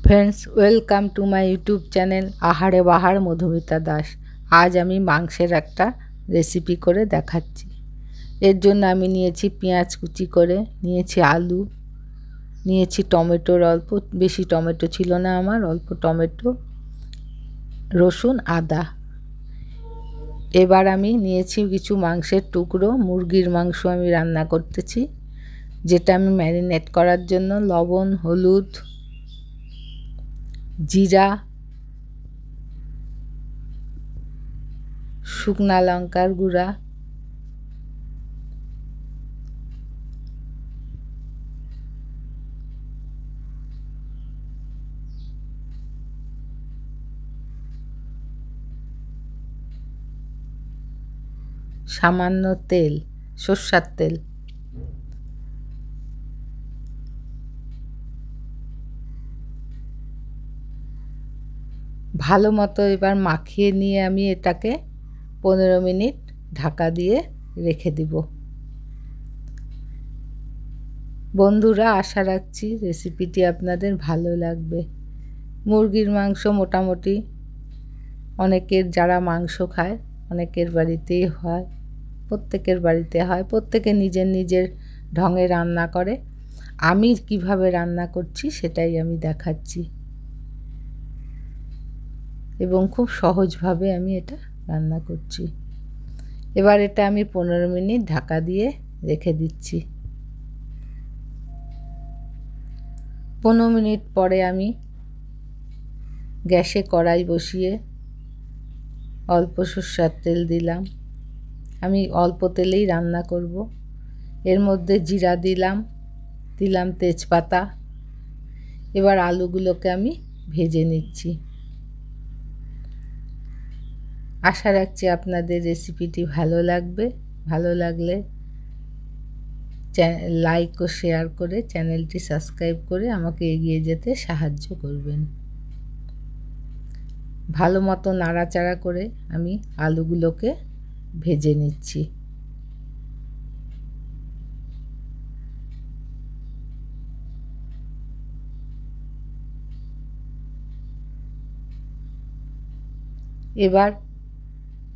Friends, welcome to my YouTube channel আহারে বাহার মধুমিতা দাস। আজ আমি মাংসের একটা রেসিপি করে দেখাচ্ছি। এর জন্য আমি নিয়েছি পেঁয়াজ কুচি করে, নিয়েছি আলু, নিয়েছি টমেটোর অল্প, বেশি টমেটো ছিল না আমার, অল্প টমেটো, রসুন, আদা। এবার আমি নিয়েছি কিছু মাংসের টুকরো, মুরগির মাংস আমি রান্না করতেছি, যেটা আমি ম্যারিনেট করার জন্য লবণ, হলুদ, জিরা, শুকনা লঙ্কার গুঁড়া, সামান্য তেল, সর্ষের তেল, ভালো মতো এবার মাখিয়ে নিয়ে আমি এটাকে 15 মিনিট ঢাকা দিয়ে রেখে দিব। বন্ধুরা, আশা রাখছি রেসিপিটি আপনাদের ভালো লাগবে। মুরগির মাংস মোটামুটি অনেকের, যারা মাংস খায় অনেকের বাড়িতেই হয়, প্রত্যেকের বাড়িতে হয়, প্রত্যেকে নিজের নিজের ঢঙে রান্না করে। আমি কিভাবে রান্না করছি সেটাই আমি দেখাচ্ছি, এবং খুব সহজভাবে আমি এটা রান্না করছি। এবার এটা আমি 15 মিনিট ঢাকা দিয়ে রেখে দিচ্ছি। 15 মিনিট পরে আমি গ্যাসে কড়াই বসিয়ে অল্প সর্ষের তেল দিলাম। আমি অল্প তেলেই রান্না করব। এর মধ্যে জিরা দিলাম তেজপাতা। এবার আলুগুলোকে আমি ভেজে নিচ্ছি। আশা রাখছি আপনাদের রেসিপিটি ভালো লাগবে। ভালো লাগলে লাইক ও শেয়ার করে চ্যানেলটি সাবস্ক্রাইব করে আমাকে এগিয়ে যেতে সাহায্য করবেন। ভালো মতো নাড়াচাড়া করে আমি আলুগুলোকে ভেজে নিচ্ছি। এবার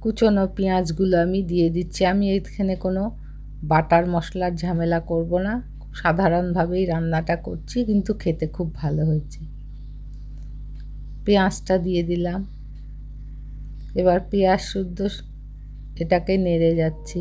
কুচনো পেঁয়াজগুলো আমি দিয়ে দিচ্ছি। আমি এখানে কোনো বাটার মশলার ঝামেলা করব না, খুব সাধারণভাবেই রান্নাটা করছি, কিন্তু খেতে খুব ভালো হয়েছে। পেঁয়াজটা দিয়ে দিলাম। এবার পেঁয়াজ শুদ্ধ এটাকে নেড়ে যাচ্ছি।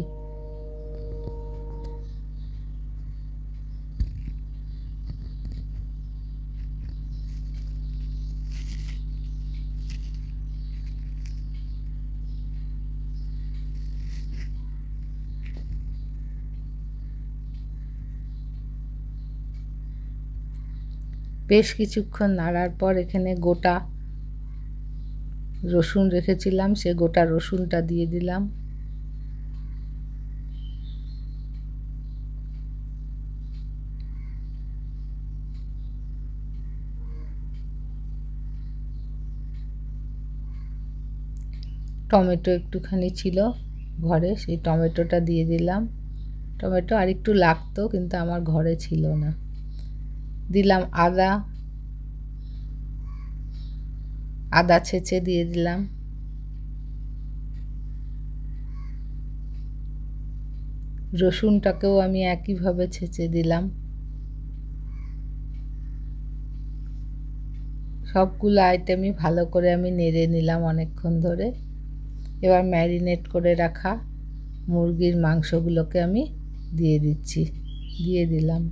বেশ কিছুক্ষণ নাড়ার পর এখানে গোটা রসুন রেখেছিলাম, সে গোটা রসুনটা দিয়ে দিলাম। টমেটো একটুখানি ছিল ঘরে, সেই টমেটোটা দিয়ে দিলাম। টমেটো আর একটু লাগতো, কিন্তু আমার ঘরে ছিল না। দিলাম আদা ছেঁচে দিয়ে দিলাম। রসুনটাকেও আমি একইভাবে ছেঁচে দিলাম। সবগুলো আইটেমই ভালো করে আমি নেড়ে নিলাম অনেকক্ষণ ধরে। এবার ম্যারিনেট করে রাখা মুরগির মাংসগুলোকে আমি দিয়ে দিলাম।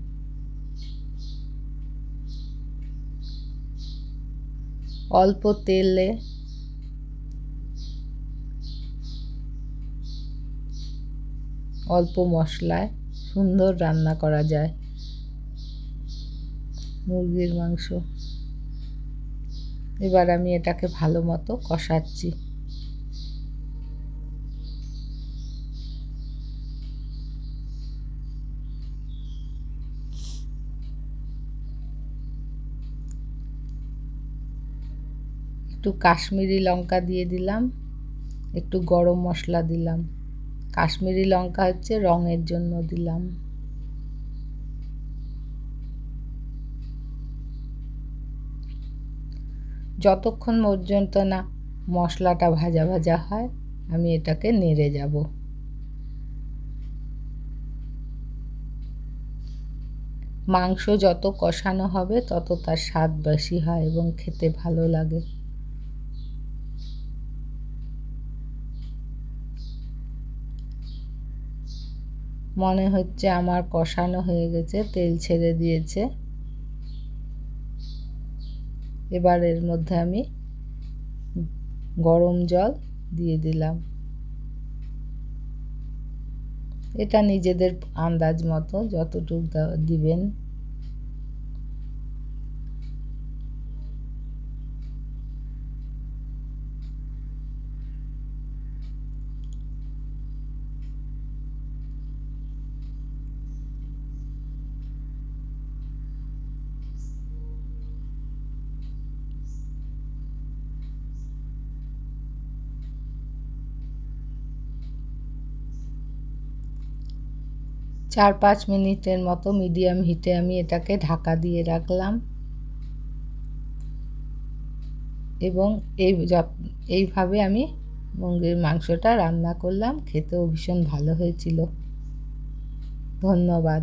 অল্প তেলে অল্প মশলায় সুন্দর রান্না করা যায় মুরগির মাংস। এবার আমি এটাকে ভালো মতো কষাচ্ছি। একটু কাশ্মীরি লঙ্কা দিয়ে দিলাম, একটু গরম মশলা দিলাম। কাশ্মীরি লঙ্কা হচ্ছে রঙের জন্য দিলাম। যতক্ষণ পর্যন্ত না মশলাটা ভাজা ভাজা হয় আমি এটাকে নেড়ে যাব। মাংস যত কষানো হবে তত তার স্বাদ বেশি হয় এবং খেতে ভালো লাগে। মনে হচ্ছে আমার কষানো হয়ে গেছে, তেল ছেড়ে দিয়েছে। এবার এর মধ্যে আমি গরম জল দিয়ে দিলাম। এটা নিজেদের আন্দাজ মতো যতটুকু দিবেন। চার 5 মিনিটের মতো মিডিয়াম হিটে আমি এটাকে ঢাকা দিয়ে রাখলাম এবং এইভাবে আমি মুরগির মাংসটা রান্না করলাম। খেতেও ভীষণ ভালো হয়েছিল। ধন্যবাদ।